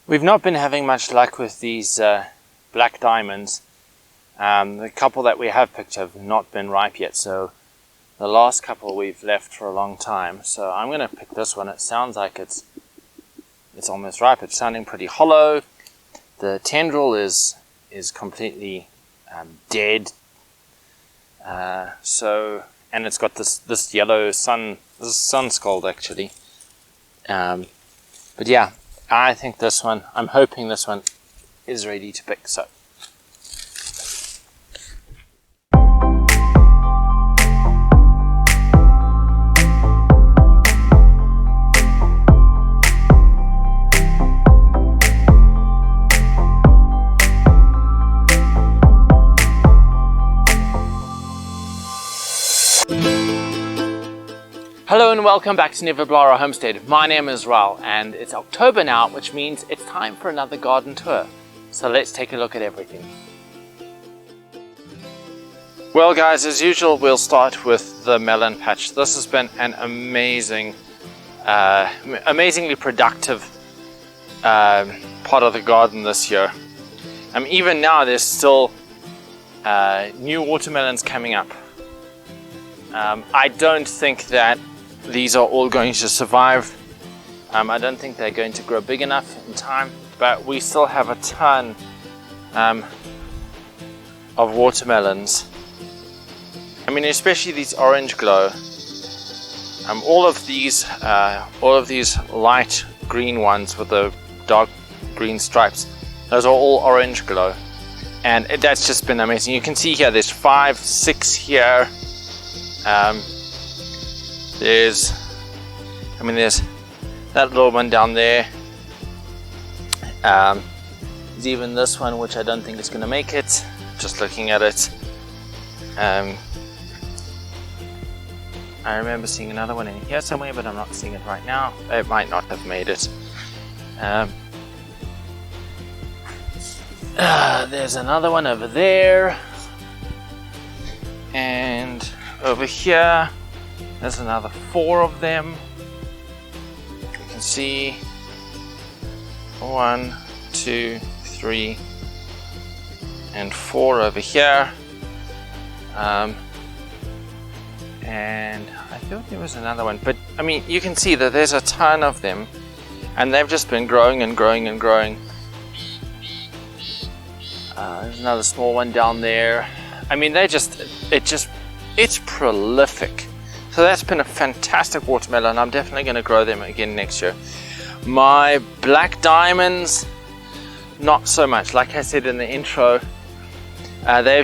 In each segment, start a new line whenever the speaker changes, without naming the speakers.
We've not been having much luck with these black diamonds. The couple that we have picked have not been ripe yet, so the last couple we've left for a long time. So I'm going to pick this one. It sounds like it's almost ripe. It's sounding pretty hollow. The tendril is completely dead. And it's got this yellow sun scald actually. But yeah, I think this one, I'm hoping this one is ready to pick. So hello and welcome back to Neverblara Homestead. My name is Raul and it's October now, which means it's time for another garden tour. So let's take a look at everything. Well guys, as usual we'll start with the melon patch. This has been an amazingly productive part of the garden this year. Even now there's still new watermelons coming up. I don't think that these are all going to survive. I don't think they're going to grow big enough in time, but we still have a ton of watermelons. Especially these orange glow. All of these light green ones with the dark green stripes, those are all orange glow, and that's just been amazing. You can see here there's 5, 6 here. There's that little one down there. There's even this one, which I don't think is going to make it, just looking at it. I remember seeing another one in here somewhere, but I'm not seeing it right now. It might not have made it. There's another one over there. And over here there's another 4 of them. You can see 1, 2, 3 and 4 over here. And I thought there was another one, but you can see that there's a ton of them and they've just been growing and growing and growing. There's another small one down there. It's prolific. So that's been a fantastic watermelon. I'm definitely going to grow them again next year. My black diamonds, not so much. Like I said in the intro, they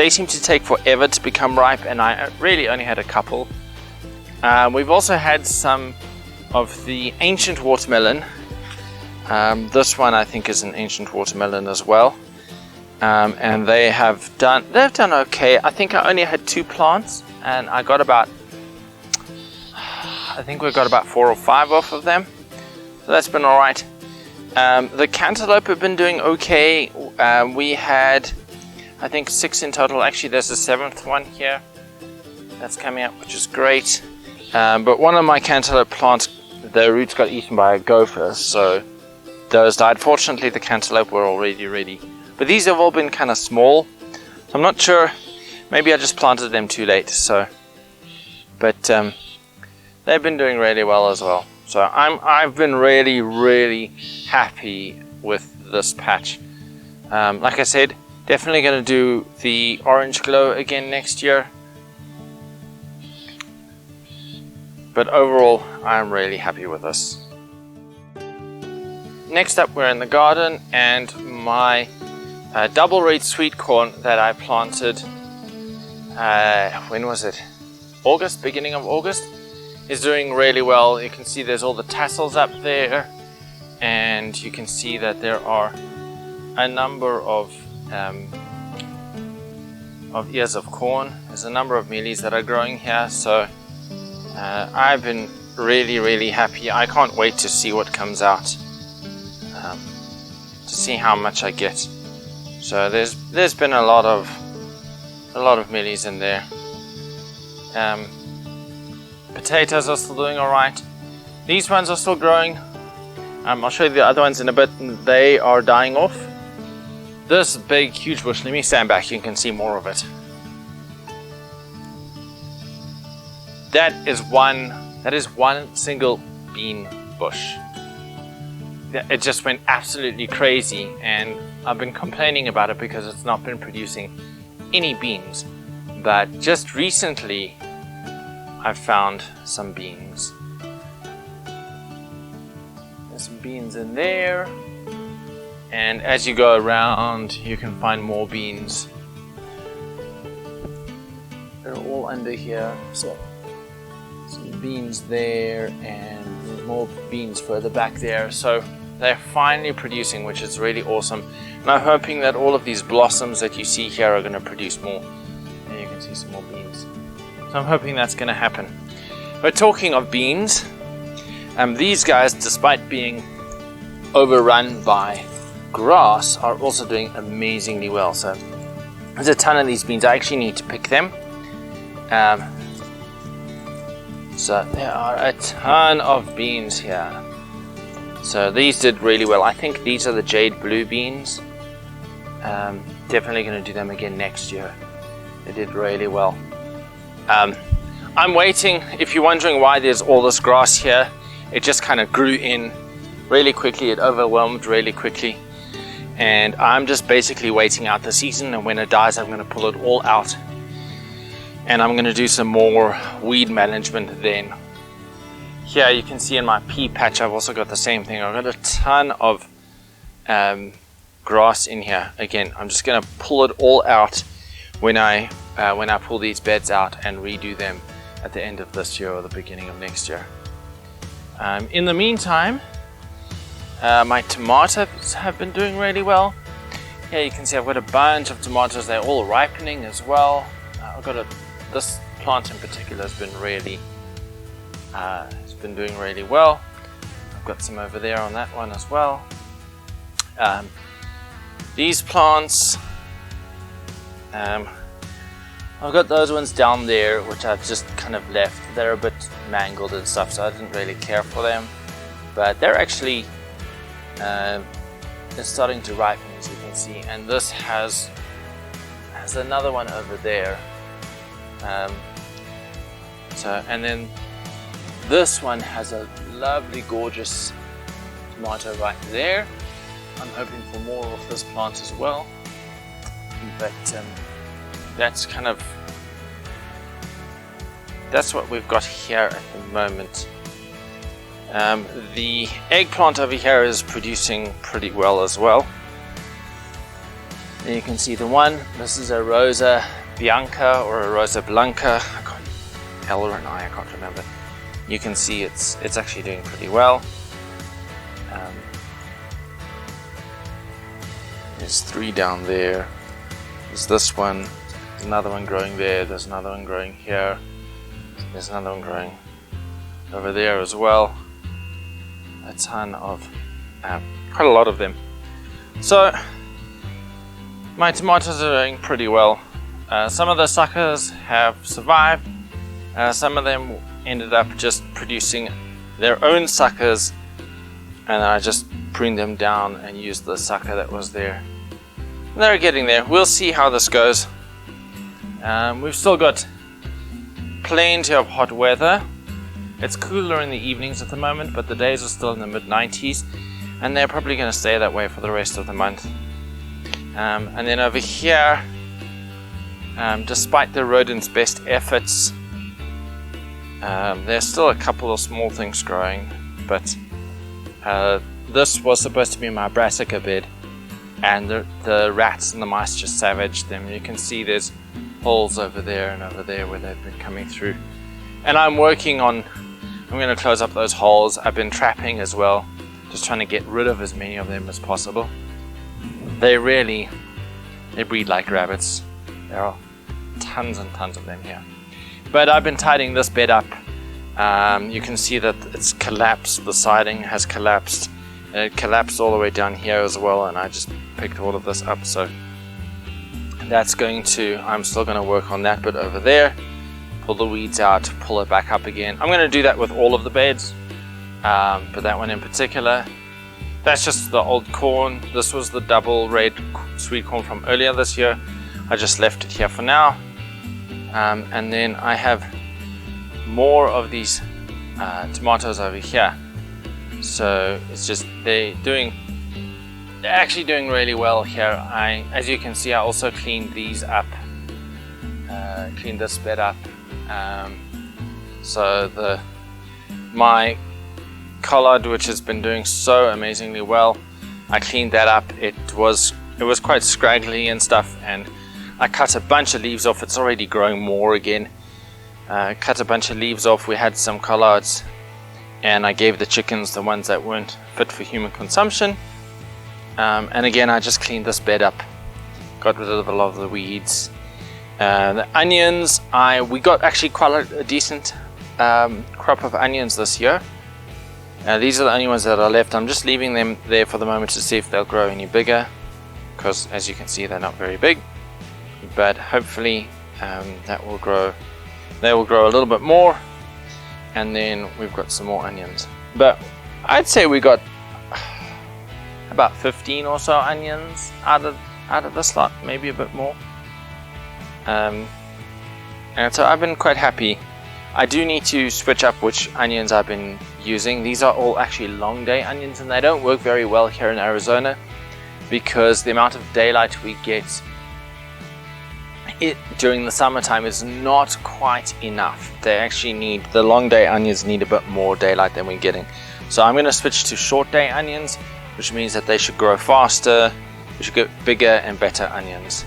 seem to take forever to become ripe, and I really only had a couple. We've also had some of the ancient watermelon. This one I think is an ancient watermelon as well. And they've done okay. I think I only had 2 plants and I think we got about 4 or 5 off of them, so that's been all right. The cantaloupe have been doing okay. We had, I think, 6 in total. Actually there's a 7th one here that's coming up, which is great. But one of my cantaloupe plants, the roots got eaten by a gopher, so those died. Fortunately the cantaloupe were already ready. But these have all been kind of small, so I'm not sure. Maybe I just planted them too late. But they've been doing really well as well. So I've been really happy with this patch. Like I said, definitely going to do the orange glow again next year. But overall, I'm really happy with this. Next up, we're in the garden, and my double red sweet corn that I planted, when was it? Beginning of August, is doing really well. You can see there's all the tassels up there, and you can see that there are a number of ears of corn. There's a number of mealies that are growing here, so I've been really happy. I can't wait to see what comes out, to see how much I get. So there's been a lot of mealies in there. Potatoes are still doing all right. These ones are still growing. I'll show you the other ones in a bit. They are dying off. This big, huge bush, let me stand back, you can see more of it. That is one single bean bush. It just went absolutely crazy, and I've been complaining about it because it's not been producing any beans. But just recently, I've found some beans. There's some beans in there. And as you go around, you can find more beans. They're all under here. So some beans there, and there's more beans further back there. So they're finally producing, which is really awesome. And I'm hoping that all of these blossoms that you see here are going to produce more. And you can see some more beans. So I'm hoping that's going to happen. But talking of beans, these guys, despite being overrun by grass, are also doing amazingly well. So there's a ton of these beans. I actually need to pick them. So there are a ton of beans here. So these did really well. I think these are the jade blue beans. Definitely going to do them again next year. They did really well. I'm waiting. If you're wondering why there's all this grass here, it just kind of grew in really quickly. It overwhelmed really quickly. And I'm just basically waiting out the season, and when it dies, I'm going to pull it all out. And I'm going to do some more weed management then. Here you can see in my pea patch, I've also got the same thing. I've got a ton of grass in here. Again, I'm just going to pull it all out when I pull these beds out and redo them at the end of this year or the beginning of next year. In the meantime, my tomatoes have been doing really well. Here you can see I've got a bunch of tomatoes. They're all ripening as well. This plant in particular has been really, it's been doing really well. I've got some over there on that one as well. These plants, I've got those ones down there which I've just kind of left. They're a bit mangled and stuff, so I didn't really care for them. But they're actually they're starting to ripen, as you can see. And this has another one over there. And then this one has a lovely, gorgeous tomato right there. I'm hoping for more of this plant as well. But that's what we've got here at the moment. The eggplant over here is producing pretty well as well. And you can see the one, this is a Rosa Bianca or a Rosa Blanca. I can't, L or an I can't remember. You can see it's actually doing pretty well. There's 3 down there. There's this one. There's another one growing there. There's another one growing here. There's another one growing over there as well. A ton of, quite a lot of them. So my tomatoes are doing pretty well. Some of the suckers have survived. Some of them ended up just producing their own suckers, and I just pruned them down and used the sucker that was there. And they're getting there. We'll see how this goes. We've still got plenty of hot weather. It's cooler in the evenings at the moment, but the days are still in the mid-90s, and they're probably going to stay that way for the rest of the month. And then over here, despite the rodents' best efforts, there's still a couple of small things growing, but this was supposed to be my brassica bed, and the rats and the mice just savaged them. You can see there's holes over there and over there where they've been coming through, and I'm going to close up those holes. I've been trapping as well, just trying to get rid of as many of them as possible. They breed like rabbits. There are tons and tons of them here. But I've been tidying this bed up. You can see that it's collapsed. The siding has collapsed. And it collapsed all the way down here as well, and I just picked all of this up. So I'm still going to work on that bit over there. Pull the weeds out, pull it back up again. I'm going to do that with all of the beds, but that one in particular. that's just the old corn. This was the double red sweet corn from earlier this year. I just left it here for now. And then I have more of these tomatoes over here. So it's just they're actually doing really well here. As you can see, I also cleaned these up, cleaned this bed up. So my collard, which has been doing so amazingly well, I cleaned that up. It was quite scraggly and stuff, and I cut a bunch of leaves off. It's already growing more again. Cut a bunch of leaves off. We had some collards, and I gave the chickens the ones that weren't fit for human consumption. And again, I just cleaned this bed up, got rid of a lot of the weeds. The onions, we got actually quite a decent crop of onions this year. These are the only ones that are left. I'm just leaving them there for the moment to see if they'll grow any bigger, because as you can see, they're not very big. But hopefully that will grow. They will grow a little bit more, and then we've got some more onions. But I'd say we got about 15 or so onions out of this lot, maybe a bit more. And so I've been quite happy. I do need to switch up which onions I've been using. These are all actually long day onions, and they don't work very well here in Arizona because the amount of daylight we get during the summertime is not quite enough. The long day onions need a bit more daylight than we're getting. So I'm going to switch to short day onions, which means that they should grow faster, we should get bigger and better onions.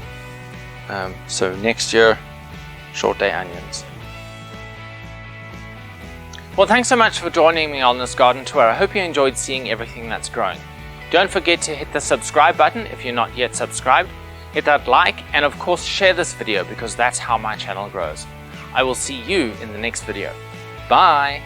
So next year, short day onions. Well, thanks so much for joining me on this garden tour. I hope you enjoyed seeing everything that's growing. Don't forget to hit the subscribe button if you're not yet subscribed. Hit that like, and of course share this video, because that's how my channel grows. I will see you in the next video. Bye!